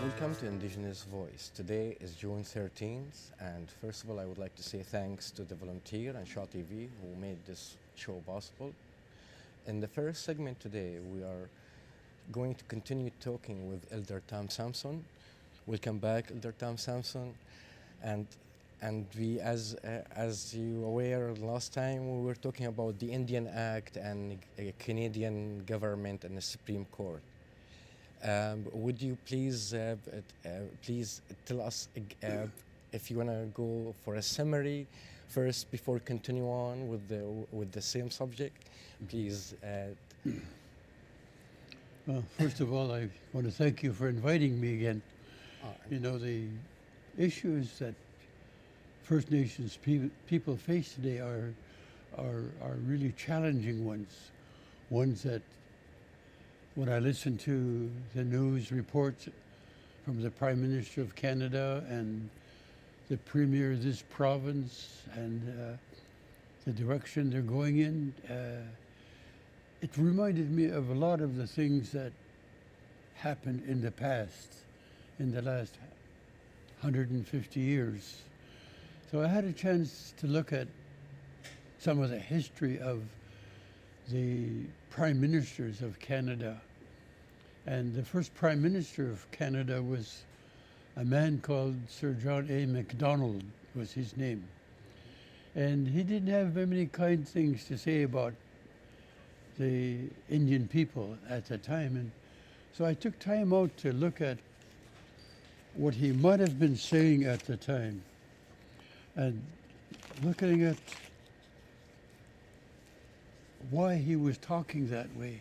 Welcome to Indigenous Voice. Today is June 13th, and first of all, I would like to say thanks to the volunteer and Shaw TV who made this show possible. In the first segment today, we are going to continue talking with Elder Tom Sampson. Welcome back, Elder Tom Sampson. And we, as you aware, last time we were talking about the Indian Act and Canadian government and the Supreme Court. Would you please tell us if you want to go for a summary first before continue on with the same subject, please. Well, first of all, I want to thank you for inviting me again. You know, the issues that First Nations people face today are really challenging ones that when I listen to the news reports from the Prime Minister of Canada and the Premier of this province and the direction they're going in, it reminded me of a lot of the things that happened in the past, in the last 150 years. So I had a chance to look at some of the history of the Prime Ministers of Canada. And the first Prime Minister of Canada was a man called Sir John A. Macdonald, was his name. And he didn't have very many kind things to say about the Indian people at the time. And so I took time out to look at what he might have been saying at the time. And looking at why he was talking that way.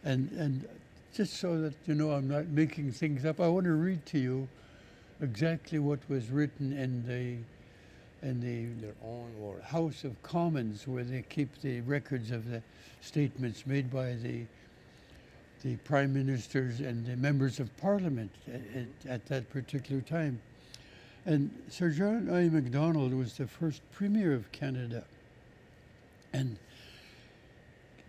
And just so that you know I'm not making things up, I want to read to you exactly what was written in Their own words. House of Commons, where they keep the records of the statements made by the Prime Ministers and the members of Parliament at that particular time. And Sir John A. Macdonald was the first Premier of Canada. And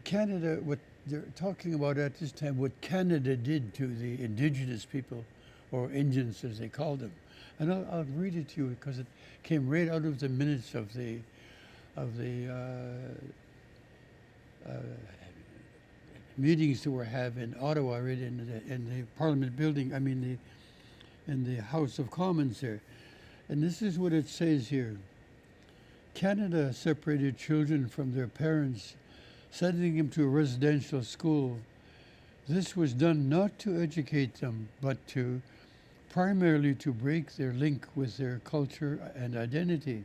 Canada, what they're talking about at this time, what Canada did to the Indigenous people, or Indians as they called them. And I'll read it to you because it came right out of the minutes of the meetings that were having in Ottawa, right in the Parliament building, in the House of Commons there. And this is what it says here. Canada separated children from their parents, sending them to a residential school. This was done not to educate them, but primarily to break their link with their culture and identity.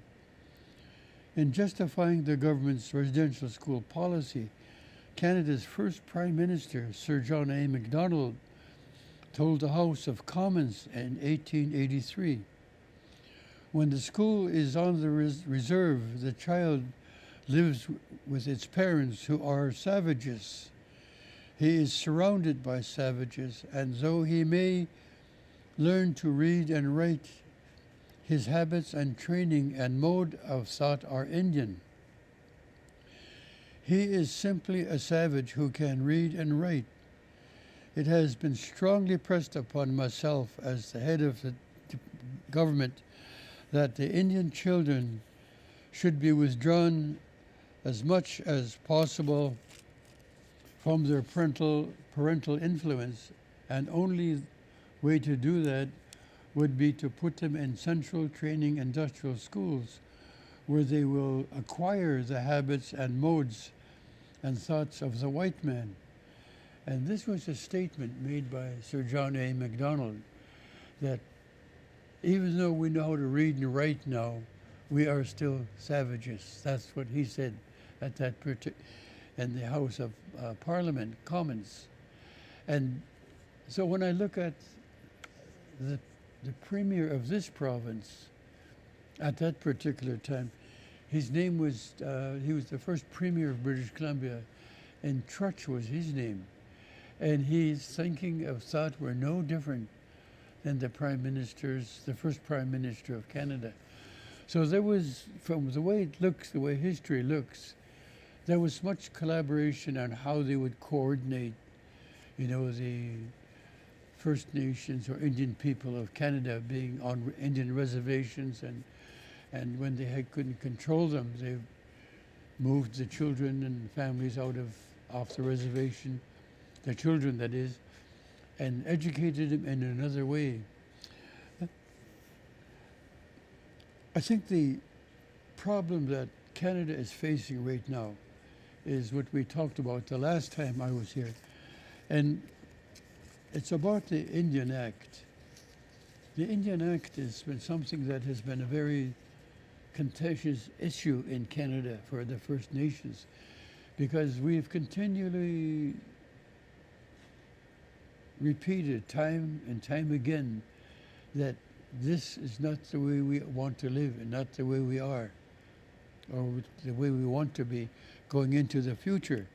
In justifying the government's residential school policy, Canada's first Prime Minister, Sir John A. Macdonald, told the House of Commons in 1883, when the school is on the reserve, the child lives with its parents who are savages. He is surrounded by savages, and though he may learn to read and write, his habits and training and mode of thought are Indian. He is simply a savage who can read and write. It has been strongly pressed upon myself as the head of the government that the Indian children should be withdrawn as much as possible from their parental influence, and only way to do that would be to put them in central training industrial schools where they will acquire the habits and modes and thoughts of the white man. And this was a statement made by Sir John A. Macdonald, that even though we know how to read and write now, we are still savages. That's what he said at that in the House of Parliament, Commons. And so when I look at the Premier of this province at that particular time, his name was, he was the first Premier of British Columbia, and Trutch was his name. And his thinking of thought were no different than the first Prime Minister of Canada. So there was, from the way it looks, the way history looks, there was much collaboration on how they would coordinate, the First Nations or Indian people of Canada being on Indian reservations, and when they couldn't control them, they moved the children and families off the reservation, the children that is, and educated them in another way. I think the problem that Canada is facing right now is what we talked about the last time I was here, and it's about the Indian Act. The Indian Act has been something that has been a very contentious issue in Canada for the First Nations, because we've continually repeated time and time again that this is not the way we want to live and not the way we are or the way we want to be going into the future.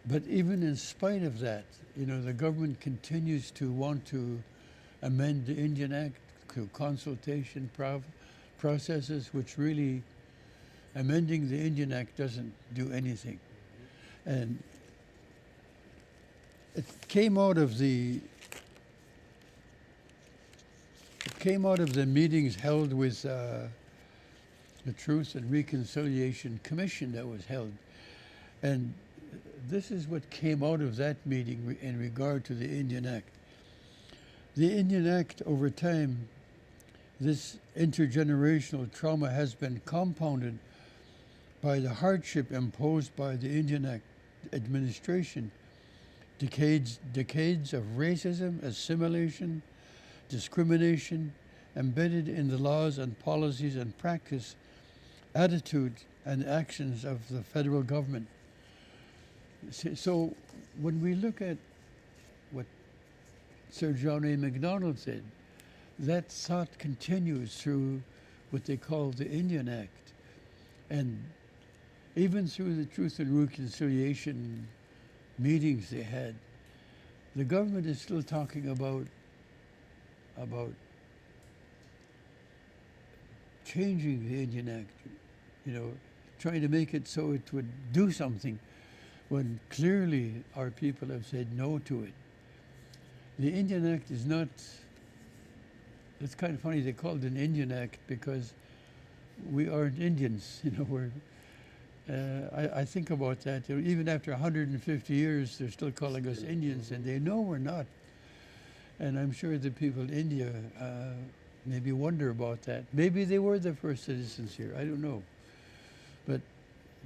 But even in spite of that, the government continues to want to amend the Indian Act through consultation processes, which really, amending the Indian Act doesn't do anything. And it came out of the meetings held with the Truth and Reconciliation Commission that was held. And this is what came out of that meeting in regard to the Indian Act. The Indian Act, over time, this intergenerational trauma has been compounded by the hardship imposed by the Indian Act administration. Decades of racism, assimilation, discrimination, embedded in the laws and policies and practice, attitudes and actions of the federal government. So when we look at what Sir John A. Macdonald said, that thought continues through what they call the Indian Act. And even through the Truth and Reconciliation meetings they had, the government is still talking about changing the Indian Act, trying to make it so it would do something, when clearly our people have said no to it. The Indian Act is not, it's kind of funny they called it an Indian Act because we aren't Indians, I think about that. Even after 150 years, they're still calling us Indians, and they know we're not. And I'm sure the people in India maybe wonder about that. Maybe they were the first citizens here, I don't know. But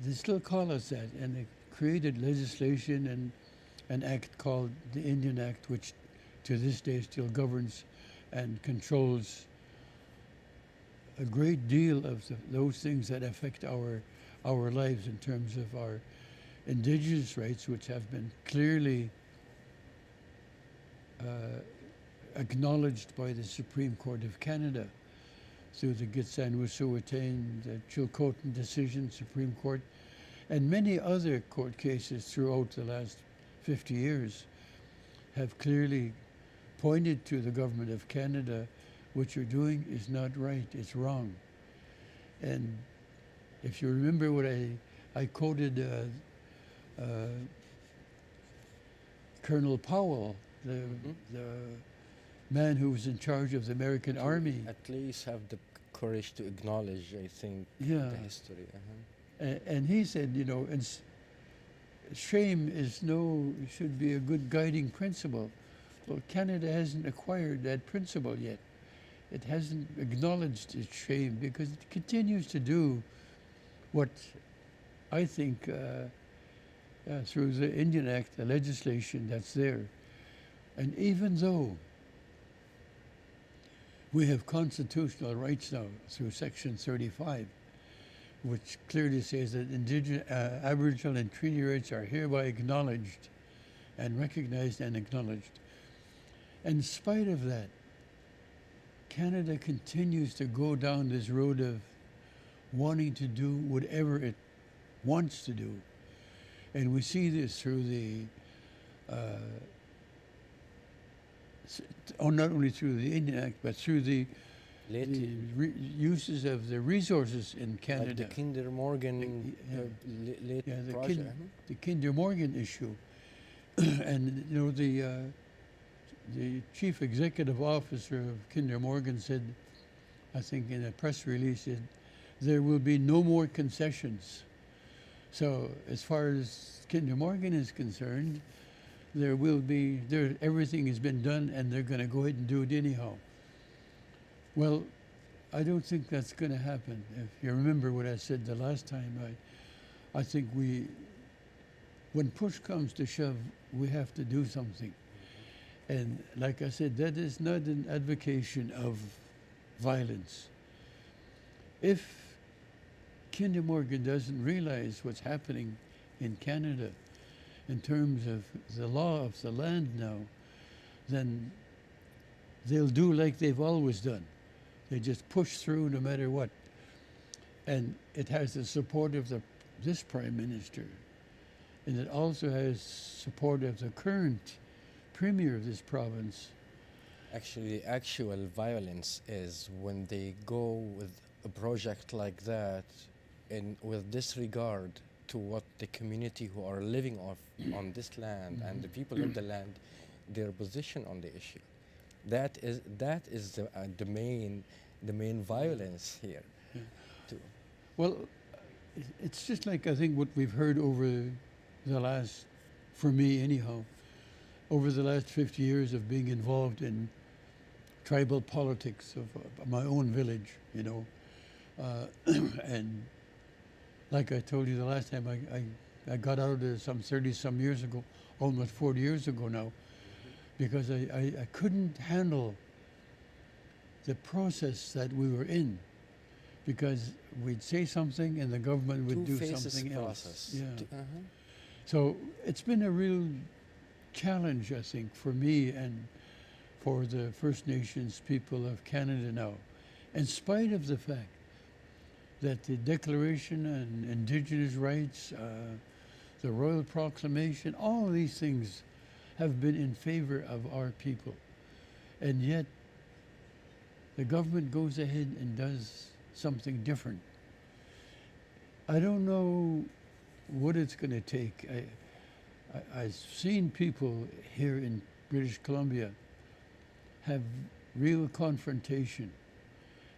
they still call us that, and they created legislation and an act called the Indian Act, which to this day still governs and controls a great deal of those things that affect our lives in terms of our Indigenous rights, which have been clearly acknowledged by the Supreme Court of Canada through the Gitsan-Wet'suwet'en, the Chilcotin decision, Supreme Court, and many other court cases throughout the last 50 years have clearly pointed to the government of Canada, what you're doing is not right, it's wrong. And if you remember what I quoted Colonel Powell, the man who was in charge of the American Army. At least have the courage to acknowledge, I think, Yeah. the history. And he said, shame should be a good guiding principle. Well, Canada hasn't acquired that principle yet. It hasn't acknowledged its shame because it continues to do what I think through the Indian Act, the legislation that's there. And even though we have constitutional rights now through Section 35, which clearly says that Aboriginal and treaty rights are hereby acknowledged and recognized and acknowledged. In spite of that, Canada continues to go down this road of wanting to do whatever it wants to do. And we see this through the, not only through the Indian Act, but through the uses of the resources in Canada. Like the Kinder Morgan the project. The Kinder Morgan issue. And you know the chief executive officer of Kinder Morgan said, I think in a press release, said there will be no more concessions. So as far as Kinder Morgan is concerned, everything has been done, and they're going to go ahead and do it anyhow. Well, I don't think that's going to happen. If you remember what I said the last time, I think when push comes to shove, we have to do something. And like I said, that is not an advocation of violence. If Kinder Morgan doesn't realize what's happening in Canada in terms of the law of the land now, then they'll do like they've always done. They just push through no matter what. And it has the support of this Prime Minister. And it also has support of the current Premier of this province. Actually, the actual violence is when they go with a project like that and with disregard to what the community who are living on this land and the people of the land, their position on the issue. That is the main violence here. Yeah. Too. Well, it's just like I think what we've heard over the last, for me anyhow, over the last 50 years of being involved in tribal politics of my own village, you know. And like I told you the last time, I got out of there some 30-some years ago, almost 40 years ago now, because I couldn't handle the process that we were in, because we'd say something and the government would do something else. Yeah. So it's been a real challenge, I think, for me and for the First Nations people of Canada now, in spite of the fact that the Declaration on Indigenous Rights, the Royal Proclamation, all of these things have been in favor of our people. And yet, the government goes ahead and does something different. I don't know what it's going to take. I've seen people here in British Columbia have real confrontation.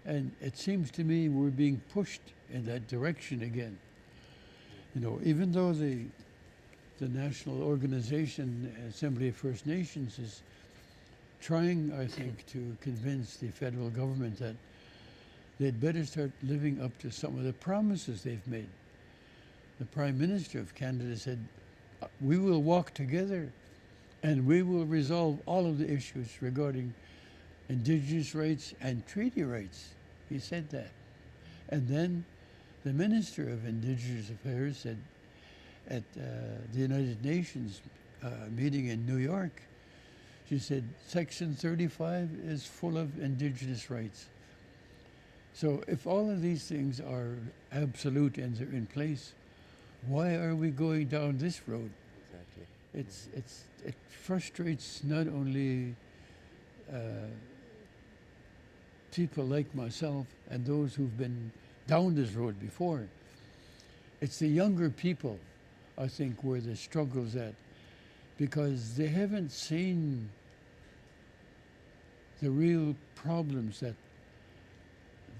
And it seems to me we're being pushed in that direction again. You know, even though the national organization, Assembly of First Nations, is trying, I think, to convince the federal government that they'd better start living up to some of the promises they've made. The Prime Minister of Canada said, we will walk together and we will resolve all of the issues regarding Indigenous rights and treaty rights. He said that. And then the Minister of Indigenous Affairs said at the United Nations meeting in New York, she said, Section 35 is full of Indigenous rights. So if all of these things are absolute and they're in place, why are we going down this road? Exactly. It frustrates not only people like myself and those who've been down this road before. It's the younger people, I think, where the struggle's at, because they haven't seen the real problems that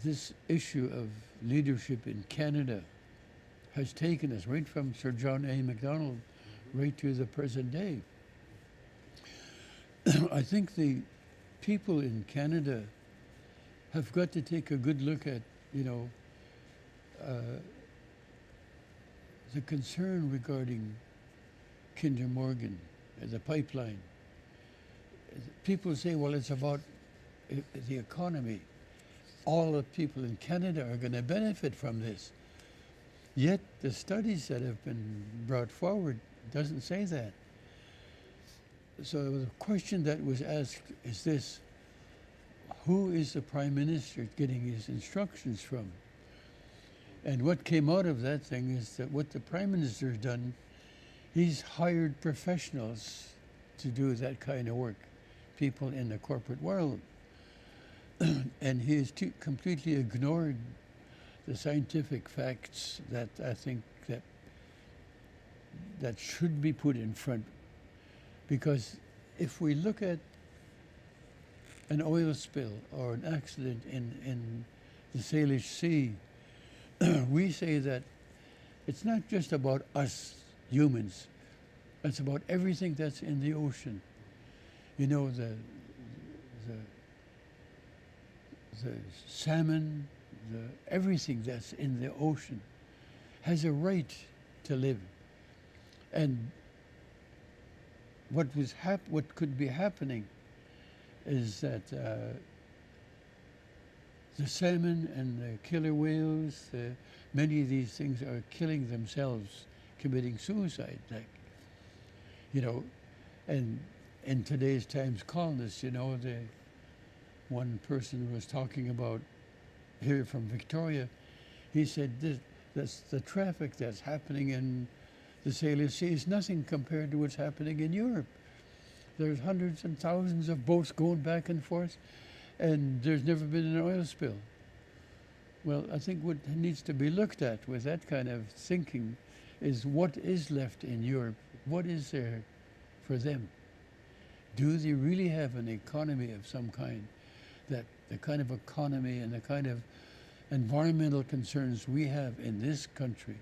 this issue of leadership in Canada has taken us, right from Sir John A. Macdonald right to the present day. I think the people in Canada have got to take a good look at, you know, the concern regarding Kinder Morgan, the pipeline. People say, well, it's about the economy. All the people in Canada are going to benefit from this. Yet the studies that have been brought forward doesn't say that. So the question that was asked is this: who is the Prime Minister getting his instructions from? And what came out of that thing is that what the Prime Minister has done, he's hired professionals to do that kind of work, people in the corporate world. And he has completely ignored the scientific facts that I think that should be put in front. Because if we look at an oil spill or an accident in the Salish Sea, we say that it's not just about us humans, it's about everything that's in the ocean. You know, the salmon, everything that's in the ocean has a right to live. And what could be happening is that the salmon and the killer whales, many of these things are killing themselves, committing suicide, like, you know, and in today's times colonists, you know, one person was talking about here from Victoria. He said that's the traffic that's happening in the Salish Sea is nothing compared to what's happening in Europe. There's hundreds and thousands of boats going back and forth, and there's never been an oil spill. Well, I think what needs to be looked at with that kind of thinking is what is left in Europe. What is there for them? Do they really have an economy of some kind? That the kind of economy and the kind of environmental concerns we have in this country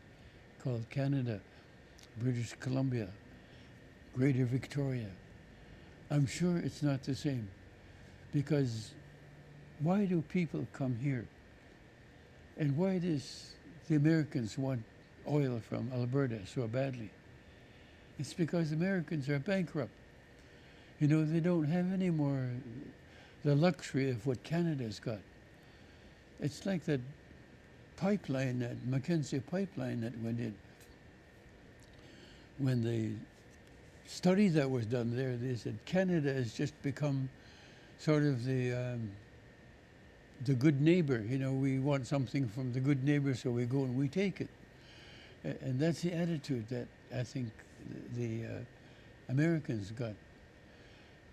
called Canada, British Columbia, Greater Victoria, I'm sure it's not the same. Because why do people come here? And why does the Americans want oil from Alberta so badly? It's because Americans are bankrupt. You know, they don't have any more the luxury of what Canada's got. It's like that pipeline, that Mackenzie pipeline that went in. When the study that was done there, they said Canada has just become sort of the good neighbor. You know, we want something from the good neighbor, so we go and we take it. And that's the attitude that I think the Americans got.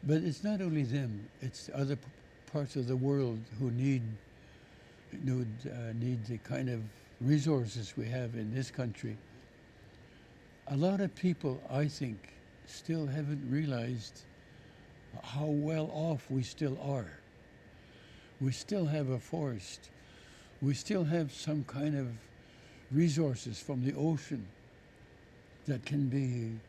But it's not only them, it's other parts of the world who need the kind of resources we have in this country. A lot of people, I think, still haven't realized how well off we still are. We still have a forest. We still have some kind of resources from the ocean that can be,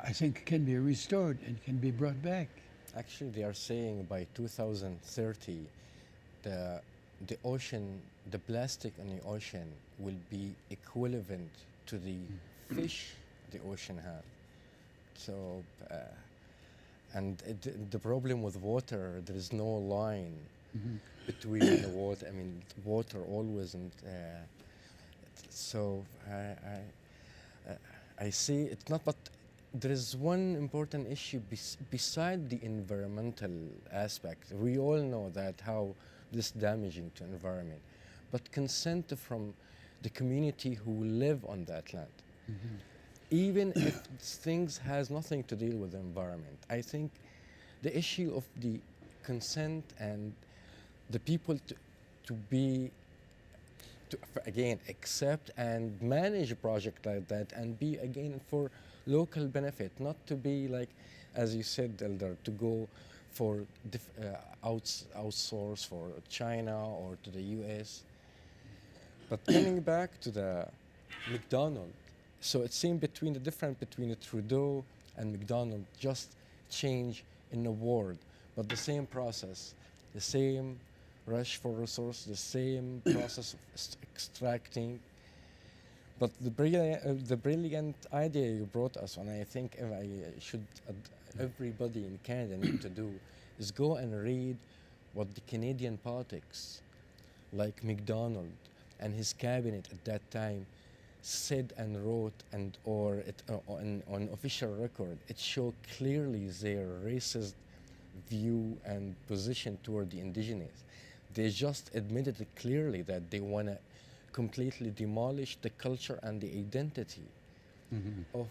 I think, can be restored and can be brought back. Actually, they are saying by 2030, the ocean, the plastic in the ocean will be equivalent to the fish the ocean has. So, and the problem with water, there is no line between the water. I mean, water always, and so I see it's not, but there is one important issue beside the environmental aspect. We all know that how this is damaging to environment, but consent from the community who live on that land. Even if things has nothing to deal with the environment, I think the issue of the consent and the people to again accept and manage a project like that and be again for local benefit, not to be like, as you said, Elder, to go for outsource for China or to the US. But coming back to the McDonald, so it seemed between the difference between the Trudeau and McDonald just change in the word, but the same process, the same rush for resource, the same process of extracting. But the brilliant idea you brought us, and I think everybody in Canada need to do, is go and read what the Canadian politics, like McDonald and his cabinet at that time, said and wrote, and on official record. It showed clearly their racist view and position toward the Indigenous. They just admitted it clearly that they want to completely demolish the culture and the identity of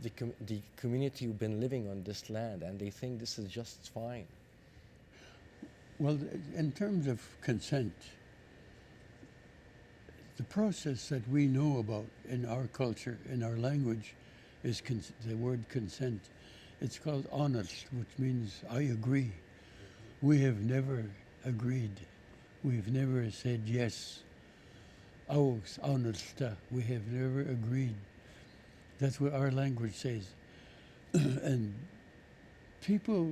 the community who've been living on this land, and they think this is just fine. Well, in terms of consent, the process that we know about in our culture, in our language, is the word consent. It's called honest, which means I agree. We have never agreed. We've never said yes. Aus honesta. We have never agreed. That's what our language says. And people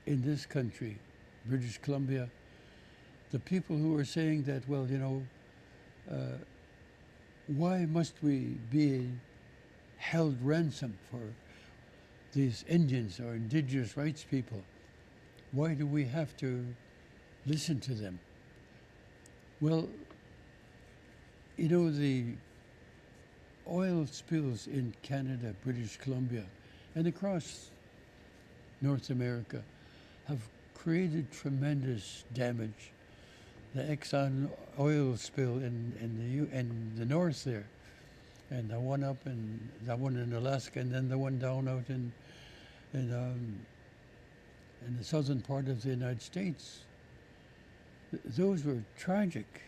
in this country, British Columbia, the people who are saying that, well, why must we be held ransom for these Indians or Indigenous rights people? Why do we have to listen to them? Well, the oil spills in Canada, British Columbia, and across North America have created tremendous damage. The Exxon oil spill in the north there, and the one up in the one in Alaska, and then the one down out in the southern part of the United States. Those were tragic,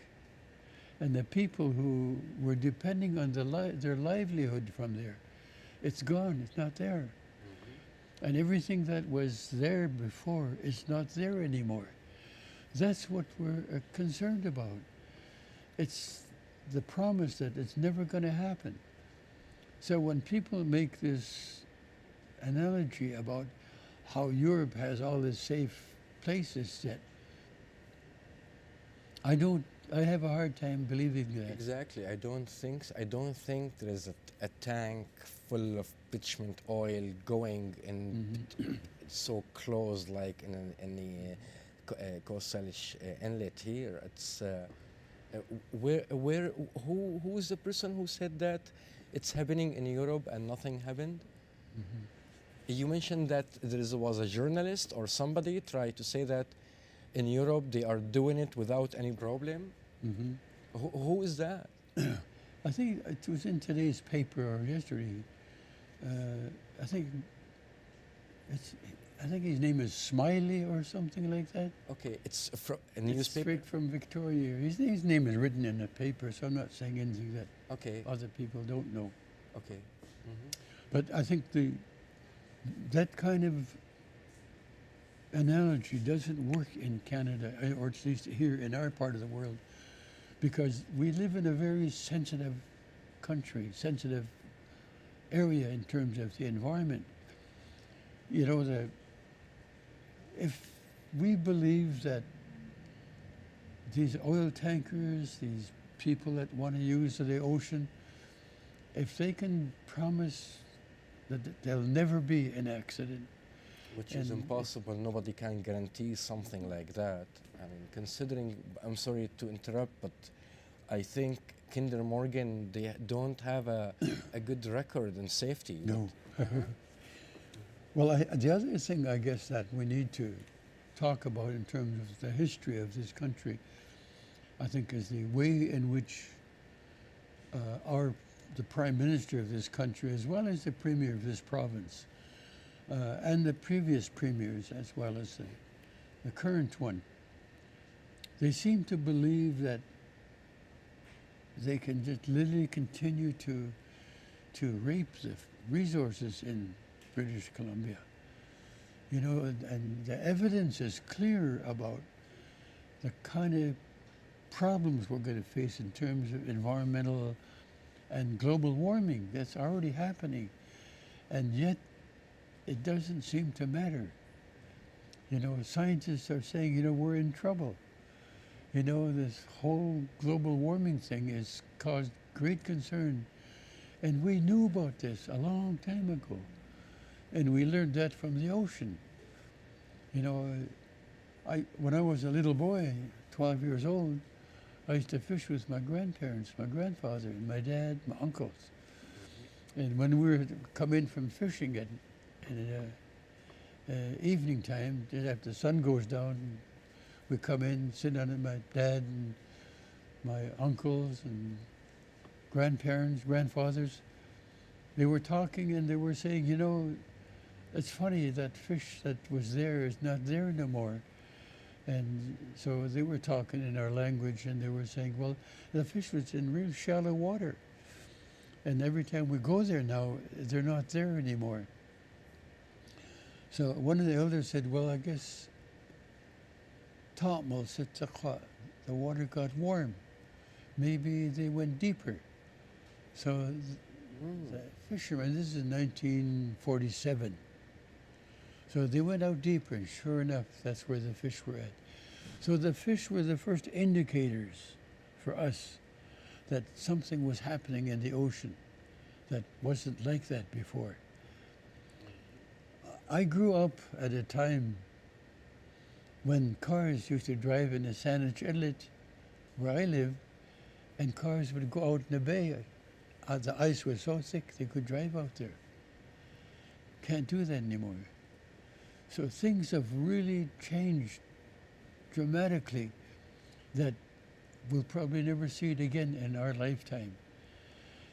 and the people who were depending on their livelihood from there, it's gone. It's not there, and everything that was there before is not there anymore. That's what we're concerned about. It's the promise that it's never going to happen. So when people make this analogy about how Europe has all these safe places that I have a hard time believing that. Exactly. I don't think there is a tank full of bitumen oil going in so close, like in the coastal inlet here. It's who is the person who said that it's happening in Europe and nothing happened? You mentioned that was a journalist or somebody tried to say that in Europe they are doing it without any problem. Who is that? I think it was in today's paper or yesterday. I think his name is Smiley or something like that. Okay, it's from a It's newspaper. straight from Victoria. His name is written in the paper, so I'm not saying anything that Okay, other people don't know. okay. But I think that kind of analogy doesn't work in Canada, or at least here in our part of the world, because we live in a very sensitive country, sensitive area in terms of the environment. If we believe that these oil tankers, these people that want to use the ocean, if they can promise that there'll never be an accident, Which is impossible. Nobody can guarantee something like that. I mean, considering, I'm sorry to interrupt, but I think Kinder Morgan, they don't have a good record in safety. no. Well, the other thing I guess that we need to talk about in terms of the history of this country, I think, is the way in which the Prime Minister of this country, as well as the Premier of this province, and the previous premiers, as well as the current one, they seem to believe that they can just literally continue to rape the resources in British Columbia. And the evidence is clear about the kind of problems we're going to face in terms of environmental and global warming that's already happening. And yet, it doesn't seem to matter. Scientists are saying, we're in trouble. This whole global warming thing has caused great concern. And we knew about this a long time ago. And we learned that from the ocean. When I was a little boy, 12 years old, I used to fish with my grandparents, my grandfather, and my dad, my uncles. And when we would come in from fishing in evening time, just after the sun goes down, we come in, sit down with my dad and my uncles and grandfathers. They were talking and they were saying, it's funny that fish that was there is not there no more. And so they were talking in our language and they were saying, well, the fish was in real shallow water. And every time we go there now, they're not there anymore. So one of the elders said, well, I guess the water got warm. Maybe they went deeper. So the fishermen, this is 1947. So they went out deeper, and sure enough, that's where the fish were at. So the fish were the first indicators for us that something was happening in the ocean that wasn't like that before. I grew up at a time when cars used to drive in the Saanich Inlet, where I live, and cars would go out in the bay. The ice was so thick they could drive out there. Can't do that anymore. So things have really changed dramatically that we'll probably never see it again in our lifetime.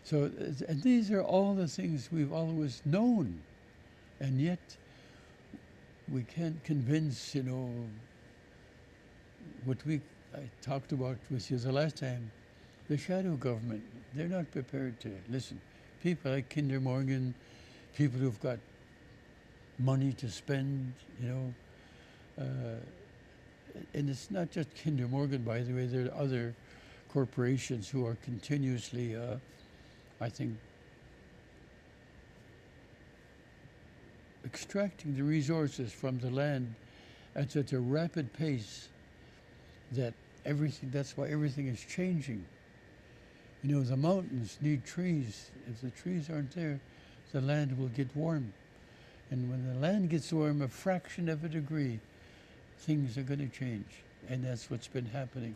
So, and these are all the things we've always known, and yet we can't convince, what I talked about with you the last time, the shadow government. They're not prepared to listen. People like Kinder Morgan, people who've got money to spend, and it's not just Kinder Morgan, by the way. There are other corporations who are continuously, I think, extracting the resources from the land at such a rapid pace that that's why everything is changing. The mountains need trees. If the trees aren't there, the land will get warm. And when the land gets warm a fraction of a degree, things are going to change. And that's what's been happening.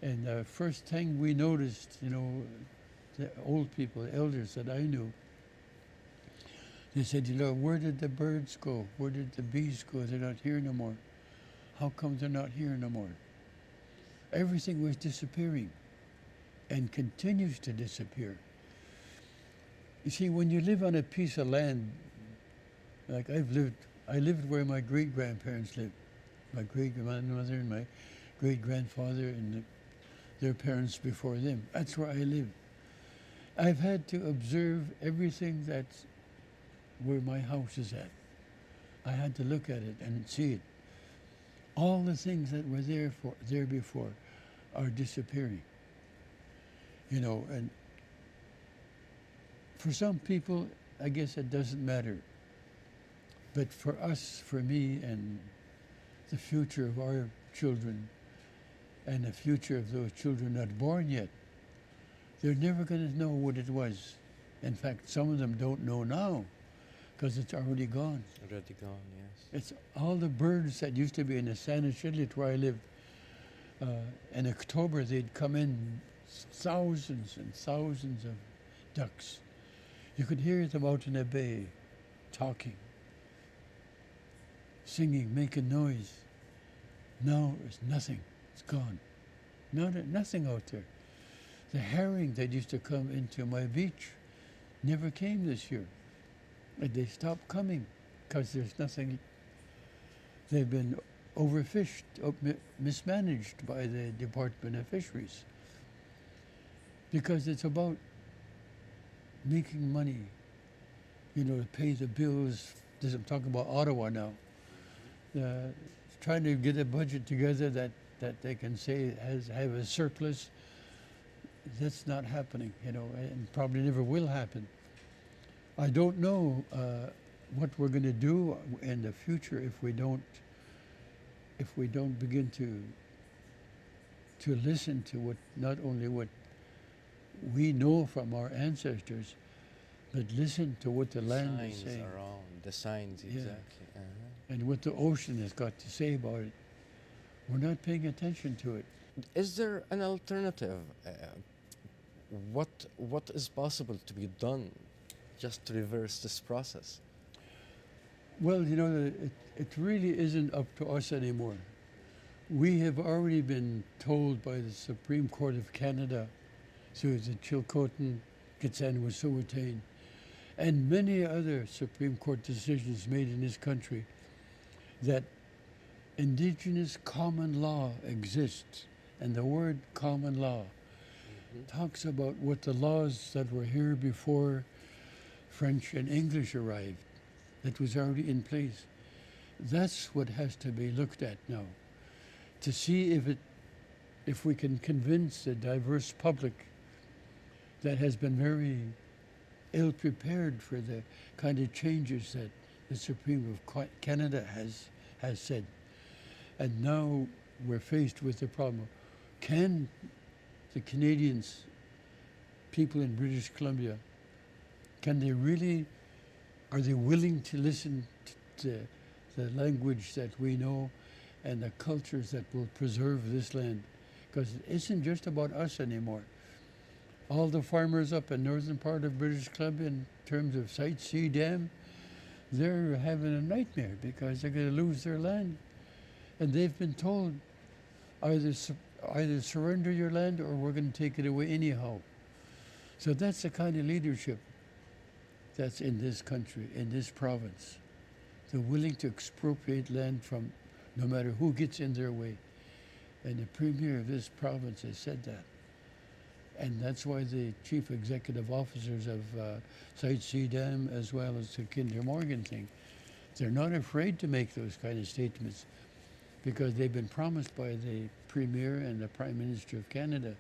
And the first thing we noticed, the old people, the elders that I knew, they said, where did the birds go? Where did the bees go? They're not here no more. How come they're not here no more? Everything was disappearing and continues to disappear. You see, when you live on a piece of land, like I lived where my great-grandparents lived. My great-grandmother and my great-grandfather and their parents before them. That's where I live. I've had to observe everything that's where my house is at. I had to look at it and see it. All the things that were there before are disappearing. And for some people, I guess it doesn't matter. But for us, for me, and the future of our children, and the future of those children not born yet, they're never going to know what it was. In fact, some of them don't know now, because it's already gone. Already gone, yes. It's all the birds that used to be in the Saanich Inlet where I lived. In October, they'd come in thousands and thousands of ducks. You could hear them out in the bay, talking, singing, making noise. Now there's nothing. It's gone. Nothing out there. The herring that used to come into my beach never came this year. And they stopped coming because there's nothing. They've been overfished, mismanaged by the Department of Fisheries. Because it's about making money, to pay the bills. I'm talking about Ottawa now. Trying to get a budget together that they can say have a surplus. That's not happening, and probably never will happen. I don't know what we're going to do in the future if we don't begin to listen to not only what we know from our ancestors, but listen to what the land is saying. Signs around, the signs, exactly. Yeah. And what the ocean has got to say about it. We're not paying attention to it. Is there an alternative? What is possible to be done just to reverse this process? Well, it really isn't up to us anymore. We have already been told by the Supreme Court of Canada, through the Chilcotin, Gitxanuwassuwat'en, and many other Supreme Court decisions made in this country, that Indigenous common law exists. And the word common law talks about what the laws that were here before French and English arrived, that was already in place. That's what has to be looked at now, to see if we can convince the diverse public that has been very ill prepared for the kind of changes that the Supreme of Canada has said. And now we're faced with the problem. Can the Canadians, people in British Columbia, are they willing to listen to the language that we know and the cultures that will preserve this land? Because it isn't just about us anymore. All the farmers up in northern part of British Columbia in terms of Site C Dam, they're having a nightmare because they're going to lose their land. And they've been told either surrender your land or we're going to take it away anyhow. So that's the kind of leadership that's in this country, in this province. They're willing to expropriate land from no matter who gets in their way. And the Premier of this province has said that. And that's why the chief executive officers of Site C Dam as well as the Kinder Morgan thing, they're not afraid to make those kind of statements because they've been promised by the Premier and the Prime Minister of Canada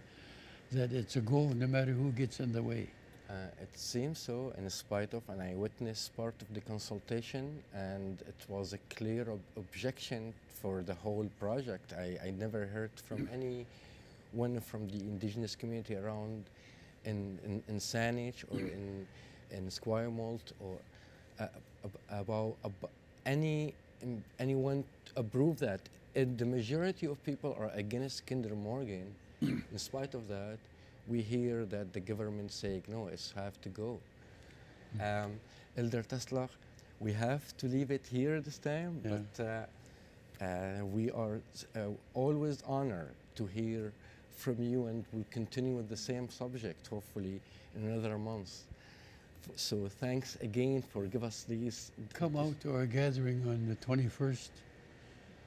that it's a goal no matter who gets in the way. It seems so, in spite of, and I witnessed part of the consultation, and it was a clear objection for the whole project. I never heard from anyone from the Indigenous community around in Saanich or in Esquimalt or about anyone approve that. The majority of people are against Kinder Morgan. In spite of that, we hear that the government saying, no, it's have to go. Elder Taslach, we have to leave it here this time, but we are always honored to hear from you, and we'll continue with the same subject, hopefully, in another month. So thanks again for giving us these. Come out to our gathering on the 21st.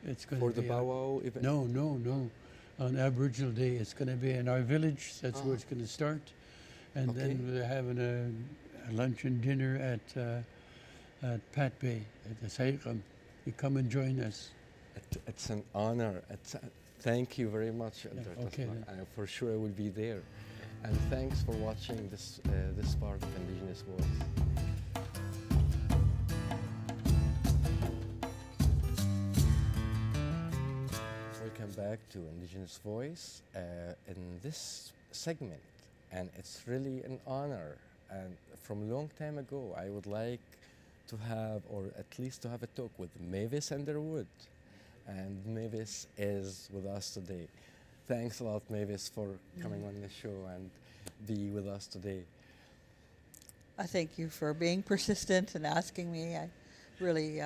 It's going For to the be powwow event? No. On Aboriginal Day, it's going to be in our village. That's where it's going to start. And then we're having a lunch and dinner at Pat Bay, at the Tsartlip. You come and join us. It's an honor. Thank you very much, Elder okay, for sure I will be there. And thanks for watching this part of Indigenous Voice. Welcome back to Indigenous Voice in this segment, and it's really an honor. And from a long time ago, I would like to have, or at least to have a talk with Mavis Underwood, and Mavis is with us today. Thanks a lot, Mavis, for coming on the show and be with us today. I thank you for being persistent and asking me. I really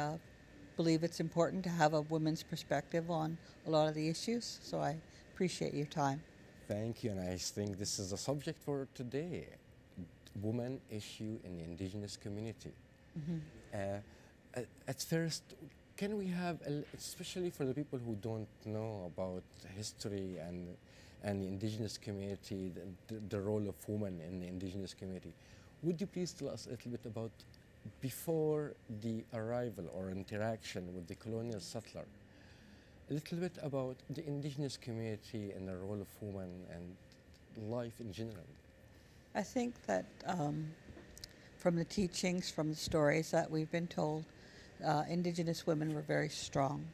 believe it's important to have a woman's perspective on a lot of the issues, so I appreciate your time. Thank you, and I think this is the subject for today, woman issue in the Indigenous community. At first, can we have, especially for the people who don't know about history and the Indigenous community, the role of women in the Indigenous community, would you please tell us a little bit about before the arrival or interaction with the colonial settler, a little bit about the Indigenous community and the role of women and life in general? I think that from the teachings, from the stories that we've been told, Indigenous women were very strong.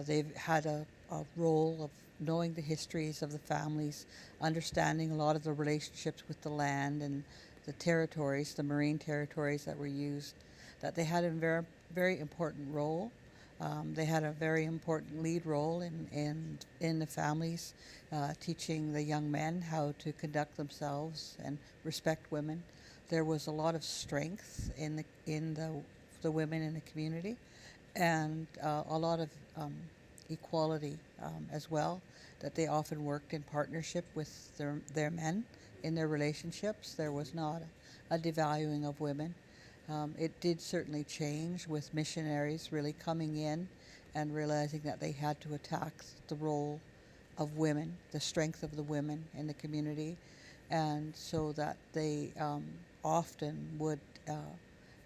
They've had a role of knowing the histories of the families, understanding a lot of the relationships with the land and the territories, the marine territories that were used, that they had a very, very important role. They had a very important lead role in the families, teaching the young men how to conduct themselves and respect women. There was a lot of strength in the women in the community, and a lot of equality as well, that they often worked in partnership with their men in their relationships. There was not a devaluing of women. It did certainly change with missionaries really coming in and realizing that they had to attack the role of women, the strength of the women in the community, and so that they often would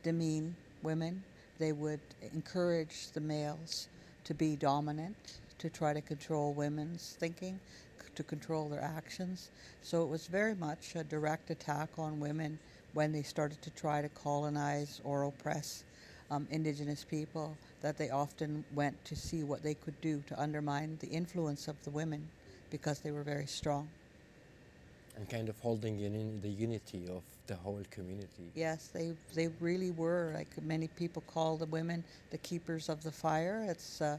demean women. They would encourage the males to be dominant, to try to control women's thinking, to control their actions. So it was very much a direct attack on women when they started to try to colonize or oppress Indigenous people, that they often went to see what they could do to undermine the influence of the women because they were very strong. And kind of holding in the unity of the whole community. Yes, they really were. Like many people call the women the keepers of the fire. It's a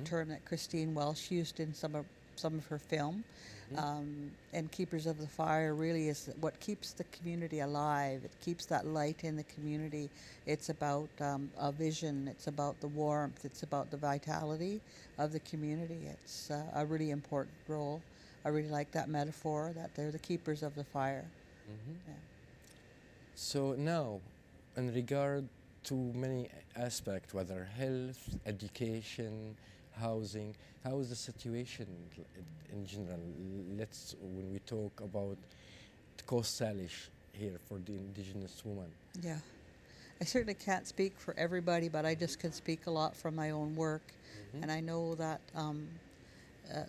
term that Christine Welsh used in some of her film. And keepers of the fire really is what keeps the community alive. It keeps that light in the community. It's about a vision. It's about the warmth. It's about the vitality of the community. It's a really important role. I really like that metaphor, that they're the keepers of the fire. Yeah. So now, in regard to many aspects, whether health, education, housing, how is the situation in general? When we talk about Coast Salish here for the Indigenous woman. Yeah. I certainly can't speak for everybody, but I just can speak a lot from my own work. And I know that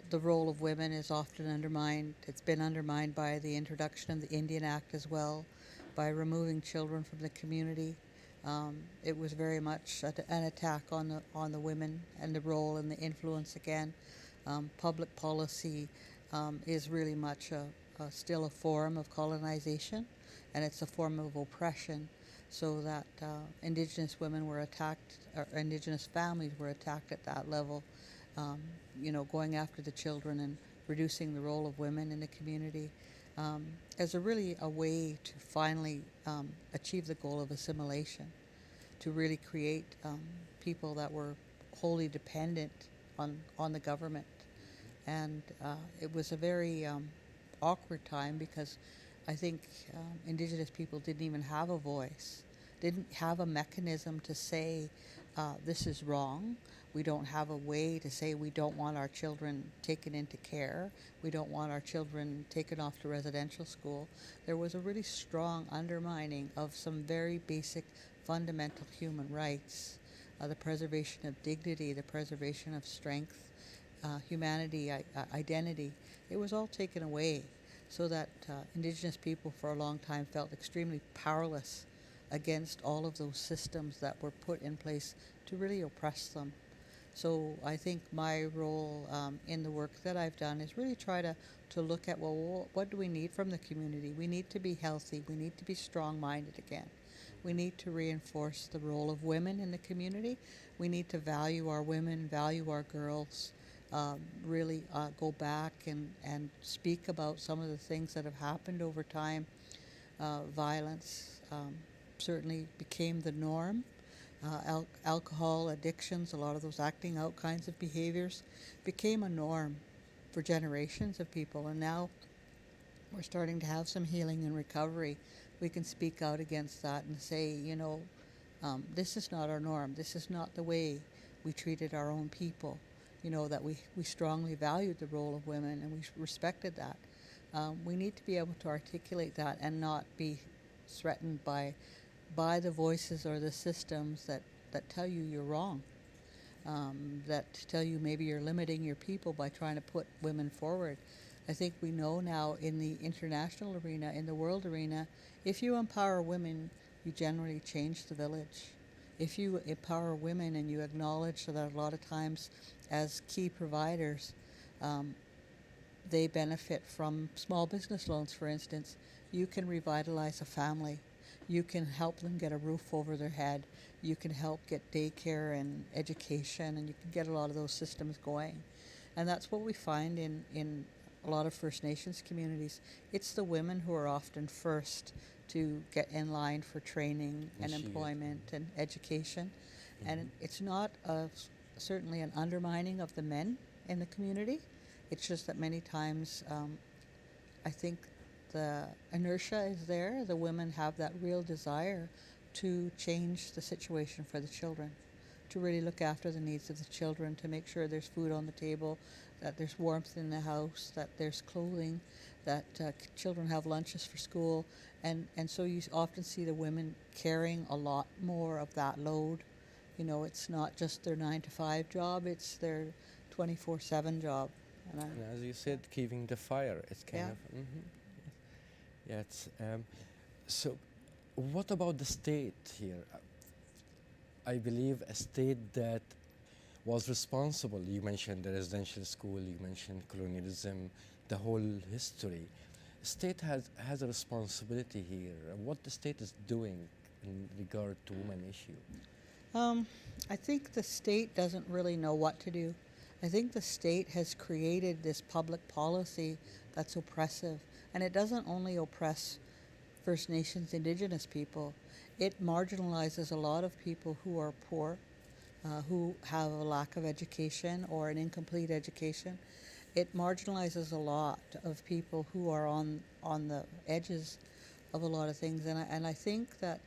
the role of women is often undermined. It's been undermined by the introduction of the Indian Act as well, by removing children from the community. It was very much an attack on the women and the role and the influence again. Public policy is really much still a form of colonization, and it's a form of oppression, so that Indigenous women were attacked, or Indigenous families were attacked at that level. Going after the children and reducing the role of women in the community as a way to finally achieve the goal of assimilation, to really create people that were wholly dependent on the government. And it was a very awkward time, because I think Indigenous people didn't even have a voice, didn't have a mechanism to say this is wrong. We don't have a way to say we don't want our children taken into care. We don't want our children taken off to residential school. There was a really strong undermining of some very basic fundamental human rights, the preservation of dignity, the preservation of strength, humanity, identity. It was all taken away, so that Indigenous people for a long time felt extremely powerless against all of those systems that were put in place to really oppress them. So I think my role in the work that I've done is really try to look at, well, what do we need from the community? We need to be healthy. We need to be strong-minded again. We need to reinforce the role of women in the community. We need to value our women, value our girls, really go back and speak about some of the things that have happened over time. Violence certainly became the norm. Alcohol addictions, a lot of those acting out kinds of behaviors became a norm for generations of people, and now we're starting to have some healing and recovery. We can speak out against that and say, this is not our norm. This is not the way we treated our own people. That we strongly valued the role of women and we respected that. We need to be able to articulate that and not be threatened by the voices or the systems that tell you you're wrong, that tell you maybe you're limiting your people by trying to put women forward. I think we know now in the international arena, in the world arena, if you empower women, you generally change the village. If you empower women and you acknowledge that a lot of times as key providers, they benefit from small business loans, for instance, you can revitalize a family. You can help them get a roof over their head. You can help get daycare and education, and you can get a lot of those systems going. And that's what we find in a lot of First Nations communities. It's the women who are often first to get in line for training and employment and education. And it's not certainly an undermining of the men in the community. It's just that many times I think the inertia is there. The women have that real desire to change the situation for the children, to really look after the needs of the children, to make sure there's food on the table, that there's warmth in the house, that there's clothing, that children have lunches for school, and so you often see the women carrying a lot more of that load. You know, it's not just their 9 to 5 job; it's their 24/7 job. And And as you said, keeping the fire, it's kind Yeah. of. Yeah, it's. So, what about the state here? I believe a state that was responsible. You mentioned the residential school, you mentioned colonialism, the whole history. State has a responsibility here. What the state is doing in regard to women issue. I think the state doesn't really know what to do. I think the state has created this public policy that's oppressive, and it doesn't only oppress First Nations, Indigenous people. It marginalizes a lot of people who are poor, who have a lack of education or an incomplete education. It marginalizes a lot of people who are on the edges of a lot of things, and I think that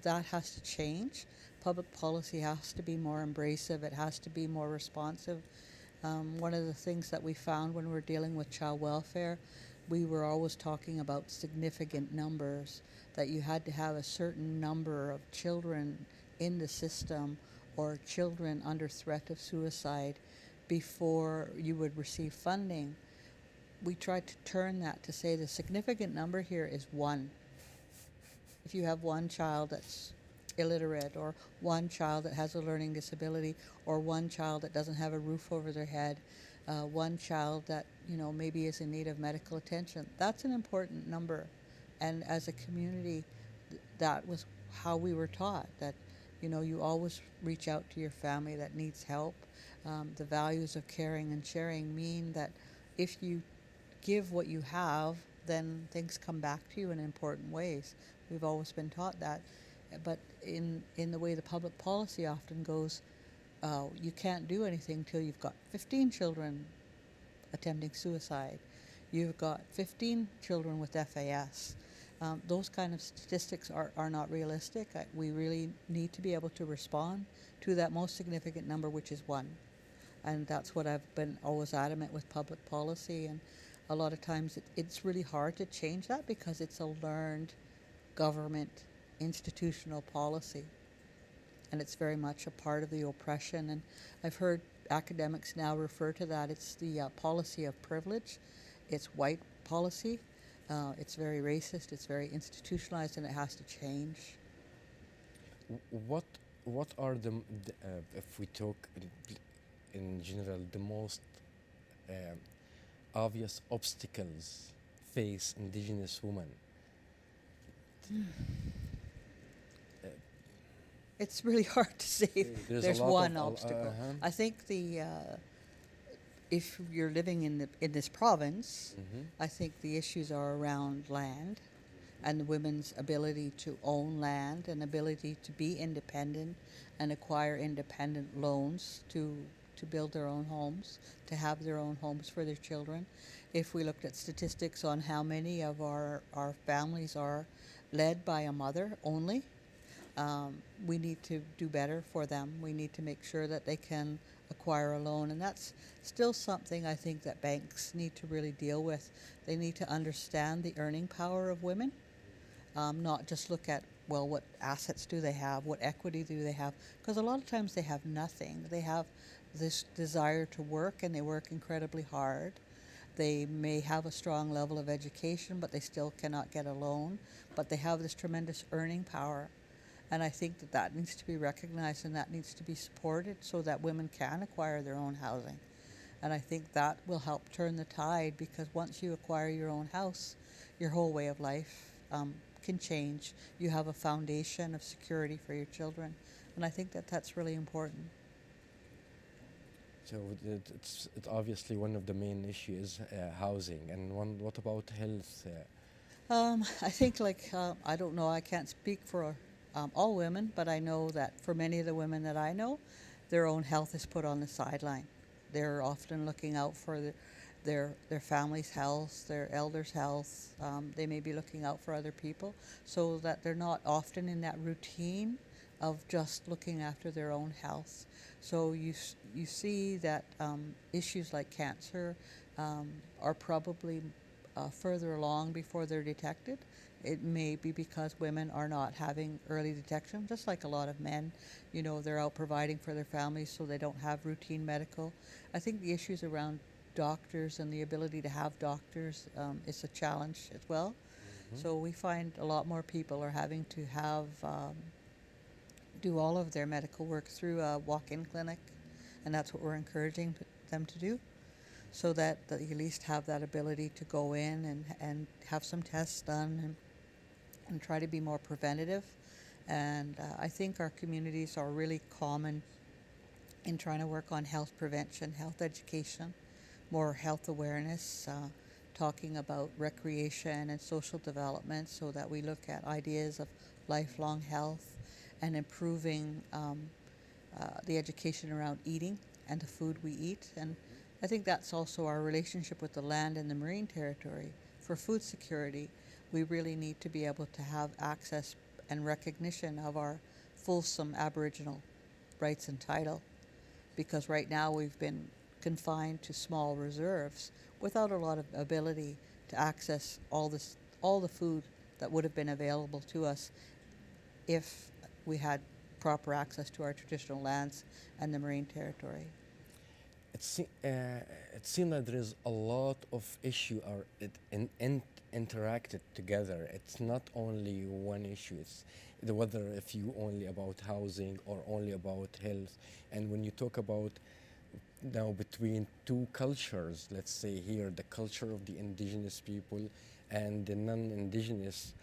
that has to change. Public policy has to be more embracive. It has to be more responsive. One of the things that we found when we were dealing with child welfare, we were always talking about significant numbers, that you had to have a certain number of children in the system or children under threat of suicide before you would receive funding. We tried to turn that to say the significant number here is one. If you have one child that's illiterate, or one child that has a learning disability, or one child that doesn't have a roof over their head, one child that maybe is in need of medical attention, that's an important number. And as a community, that was how we were taught, that you always reach out to your family that needs help. The values of caring and sharing mean that if you give what you have, then things come back to you in important ways. We've always been taught that. But in the way the public policy often goes, you can't do anything till you've got 15 children attempting suicide. You've got 15 children with FAS. Those kind of statistics are not realistic. We really need to be able to respond to that most significant number, which is one. And that's what I've been always adamant with public policy. And a lot of times it's really hard to change that because it's a learned government institutional policy. And it's very much a part of the oppression. And I've heard academics now refer to that. It's the policy of privilege. It's white policy. It's very racist. It's very institutionalized, and it has to change. What are if we talk in general, the most obvious obstacles face Indigenous women? It's really hard to say. There's one obstacle. I think if you're living in this province, I think the issues are around land and the women's ability to own land and ability to be independent and acquire independent loans to build their own homes, to have their own homes for their children. If we looked at statistics on how many of our families are led by a mother only, we need to do better for them. We need to make sure that they can acquire a loan, and that's still something I think that banks need to really deal with. They need to understand the earning power of women, not just look at, well, what assets do they have, what equity do they have, because a lot of times they have nothing. They have this desire to work, and they work incredibly hard. They may have a strong level of education, but they still cannot get a loan, but they have this tremendous earning power. And I think that needs to be recognized, and that needs to be supported so that women can acquire their own housing. And I think that will help turn the tide, because once you acquire your own house, your whole way of life can change. You have a foundation of security for your children. And I think that that's really important. So it's obviously one of the main issues, housing. And what about health? I think I don't know, I can't speak for all women, but I know that for many of the women that I know, their own health is put on the sideline. They're often looking out for their family's health, their elders' health. They may be looking out for other people, so that they're not often in that routine of just looking after their own health. So you see that issues like cancer are probably further along before they're detected. It may be because women are not having early detection, just like a lot of men. You know, they're out providing for their families, so they don't have routine medical. I think the issues around doctors and the ability to have doctors is a challenge as well. So we find a lot more people are having to have do all of their medical work through a walk-in clinic, and that's what we're encouraging them to do, so that you at least have that ability to go in and have some tests done and try to be more preventative. And I think our communities are really common in trying to work on health prevention, health education, more health awareness, talking about recreation and social development, so that we look at ideas of lifelong health and improving the education around eating and the food we eat. And I think that's also our relationship with the land and the marine territory. For food security, we really need to be able to have access and recognition of our fulsome Aboriginal rights and title, because right now we've been confined to small reserves without a lot of ability to access all the food that would have been available to us if we had proper access to our traditional lands and the marine territory. It seems that there is a lot of issue are interacted together. It's not only one issue. It's whether if you only about housing or only about health. And when you talk about now between two cultures, let's say here the culture of the indigenous people and the non-indigenous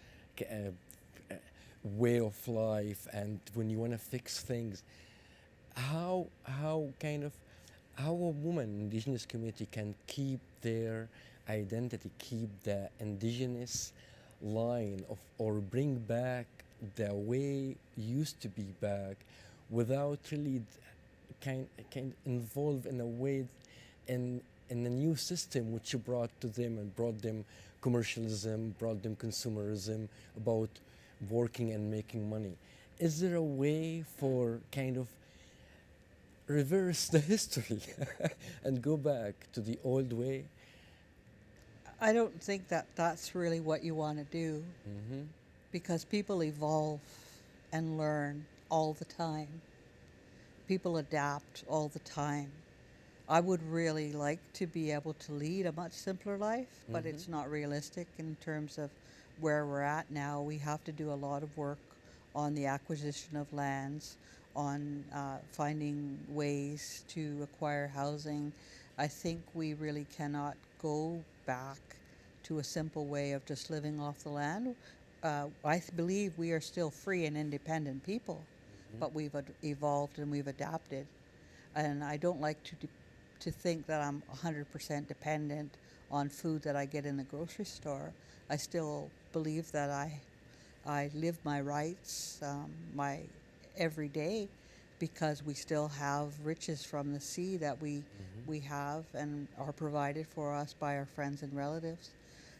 way of life, and when you want to fix things, how kind of how a woman indigenous community can keep their identity, keep the indigenous line of, or bring back the way used to be back, without really kind involve in a way in a new system which you brought to them and brought them commercialism, brought them consumerism, about working and making money. Is there a way for kind of reverse the history and go back to the old way? I don't think that that's really what you want to do, because people evolve and learn all the time. People adapt all the time. I would really like to be able to lead a much simpler life, but it's not realistic in terms of where we're at now. We have to do a lot of work on the acquisition of lands, on finding ways to acquire housing. I think we really cannot go back to a simple way of just living off the land. I believe we are still free and independent people, but we've evolved and we've adapted. And I don't like to think that I'm 100% dependent on food that I get in the grocery store. I still believe that I live my rights my every day, because we still have riches from the sea that we have and are provided for us by our friends and relatives.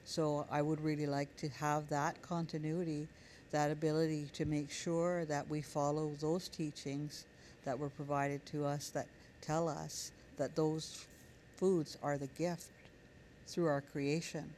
So I would really like to have that continuity, that ability to make sure that we follow those teachings that were provided to us that tell us that those foods are the gift through our creation.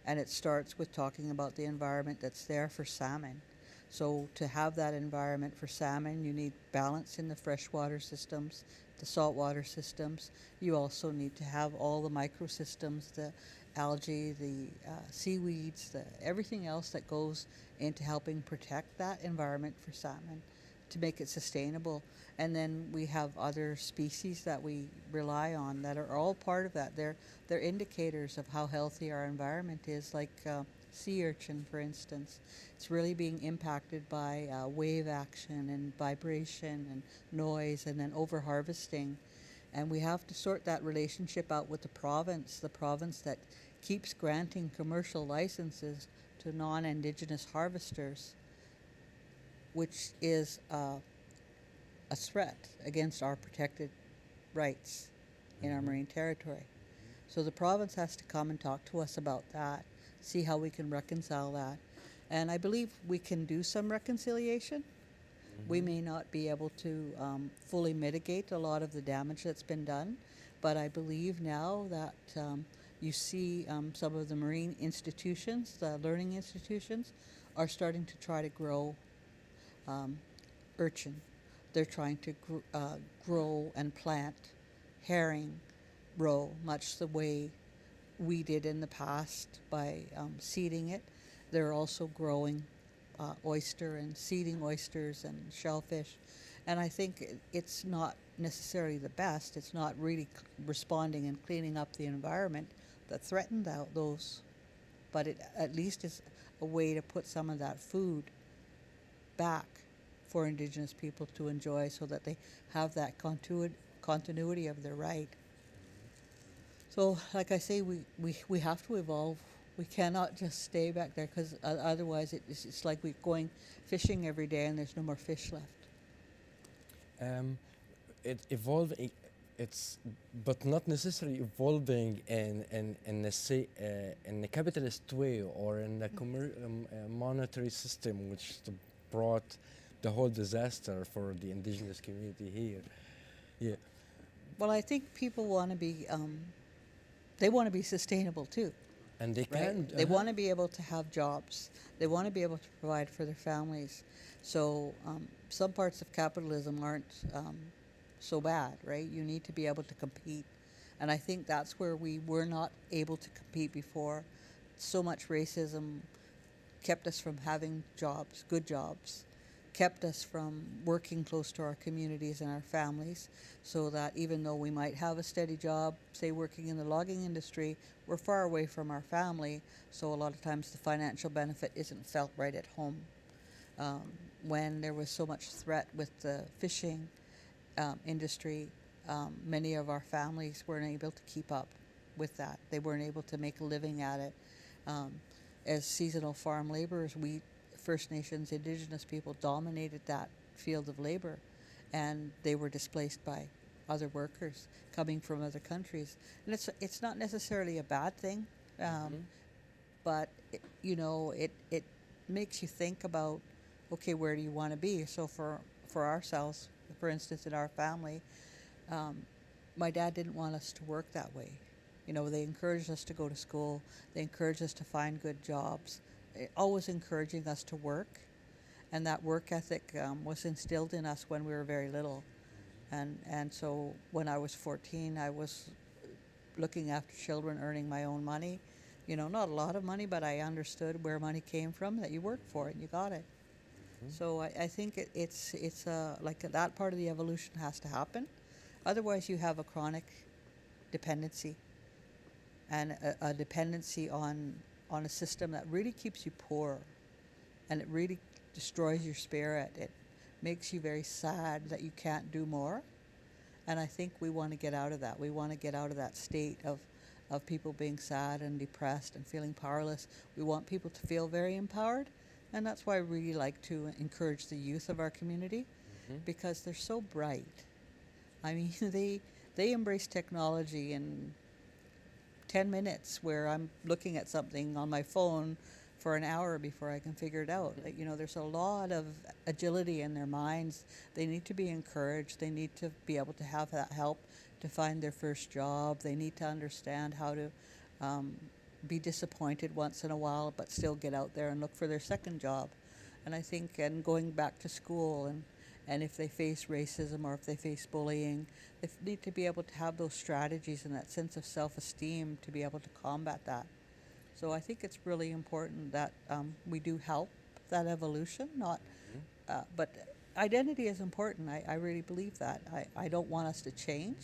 And it starts with talking about the environment that's there for salmon. So to have that environment for salmon, you need balance in the freshwater systems, the saltwater systems. You also need to have all the microsystems, the algae, the seaweeds, everything else that goes into helping protect that environment for salmon to make it sustainable. And then we have other species that we rely on that are all part of that. They're indicators of how healthy our environment is, like sea urchin, for instance. It's really being impacted by wave action and vibration and noise, and then over-harvesting. And we have to sort that relationship out with the province that keeps granting commercial licenses to non-Indigenous harvesters, which is a threat against our protected rights in our marine territory. So the province has to come and talk to us about that, see how we can reconcile that. And I believe we can do some reconciliation, We may not be able to fully mitigate a lot of the damage that's been done, but I believe now that you see some of the marine institutions, the learning institutions, are starting to try to grow urchin. They're trying to grow and plant herring roe, much the way we did in the past by seeding it. They're also growing oyster and seeding oysters and shellfish. And I think it's not necessarily the best. It's not really responding and cleaning up the environment that threatened those. But it at least is a way to put some of that food back for Indigenous people to enjoy so that they have that continuity of their right. So, like I say, we have to evolve. We cannot just stay back there because otherwise it's like we're going fishing every day and there's no more fish left. It evolving, it's but not necessarily evolving in a capitalist way or in a monetary system which brought the whole disaster for the Indigenous community here. Yeah. Well, I think people want to be they want to be sustainable too. And they Right? can. They want to be able to have jobs. They want to be able to provide for their families. So some parts of capitalism aren't so bad, right? You need to be able to compete. And I think that's where we were not able to compete before. So much racism kept us from having jobs, good jobs, kept us from working close to our communities and our families, so that even though we might have a steady job, say working in the logging industry, we're far away from our family, so a lot of times the financial benefit isn't felt right at home. When there was so much threat with the fishing industry, many of our families weren't able to keep up with that. They weren't able to make a living at it. As seasonal farm laborers, we First Nations, Indigenous people dominated that field of labor, and they were displaced by other workers coming from other countries. And it's not necessarily a bad thing, but it makes you think about, okay, where do you want to be? So for ourselves, for instance, in our family, my dad didn't want us to work that way. They encouraged us to go to school. They encouraged us to find good jobs, always encouraging us to work. And that work ethic was instilled in us when we were very little. And so when I was 14, I was looking after children, earning my own money. Not a lot of money, but I understood where money came from, that you worked for it and you got it. So I think it's like that part of the evolution has to happen. Otherwise, you have a chronic dependency, and a dependency on a system that really keeps you poor, and it really destroys your spirit. It makes you very sad that you can't do more. And I think we want to get out of that. We want to get out of that state of people being sad and depressed and feeling powerless. We want people to feel very empowered. And that's why I really like to encourage the youth of our community, because they're so bright. I mean, they embrace technology in 10 minutes, where I'm looking at something on my phone for an hour before I can figure it out. There's a lot of agility in their minds. They need to be encouraged. They need to be able to have that help to find their first job. They need to understand how to be disappointed once in a while, but still get out there and look for their second job. And I think, and going back to school, and if they face racism or if they face bullying, they need to be able to have those strategies and that sense of self-esteem to be able to combat that. So I think it's really important that we do help that evolution, but identity is important. I really believe that. I don't want us to change.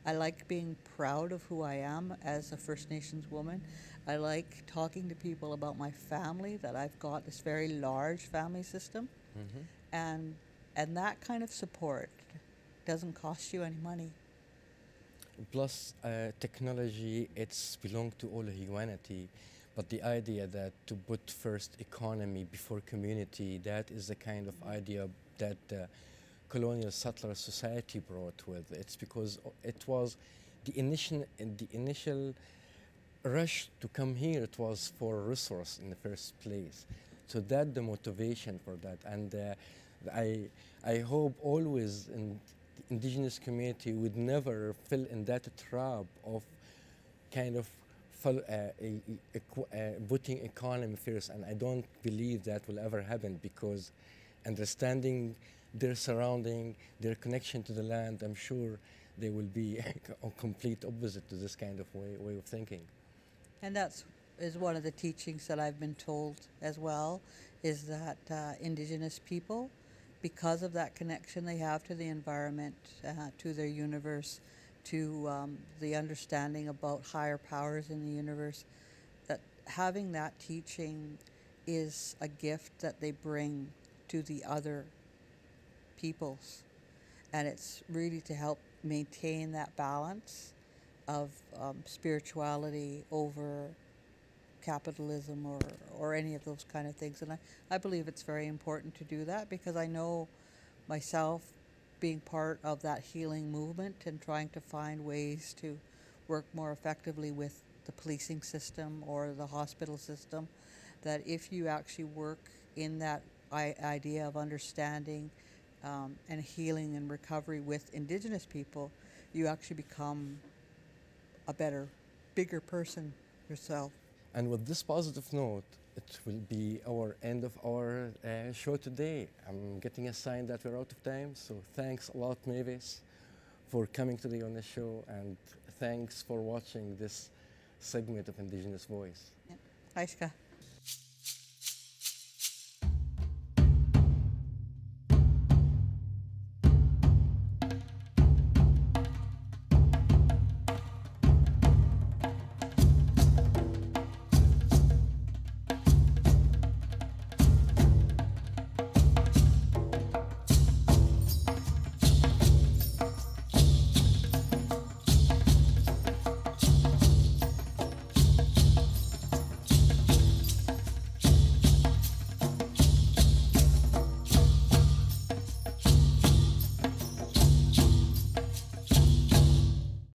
I like being proud of who I am as a First Nations woman. I like talking to people about my family, that I've got this very large family system. And that kind of support doesn't cost you any money. Plus, technology, it's belong to all humanity. But the idea that to put first economy before community, that is the kind of idea that colonial settler society brought with. It's because it was the initial rush to come here. It was for resource in the first place. So that the motivation for that, and I, I hope always in the indigenous community would never fall in that trap of kind of putting economy first, and I don't believe that will ever happen because understanding their surrounding, their connection to the land, I'm sure they will be a complete opposite to this kind of way of thinking. And that's is one of the teachings that I've been told as well, is that Indigenous people, because of that connection they have to the environment, to their universe, to the understanding about higher powers in the universe, that having that teaching is a gift that they bring to the other peoples. And it's really to help maintain that balance of spirituality over capitalism or any of those kind of things. And I believe it's very important to do that because I know myself being part of that healing movement and trying to find ways to work more effectively with the policing system or the hospital system, that if you actually work in that idea of understanding and healing and recovery with Indigenous people, you actually become a better, bigger person yourself. And with this positive note, it will be our end of our show today. I'm getting a sign that we're out of time, so thanks a lot, Mavis, for coming today on the show, and thanks for watching this segment of Indigenous Voice. Yeah. Aishka.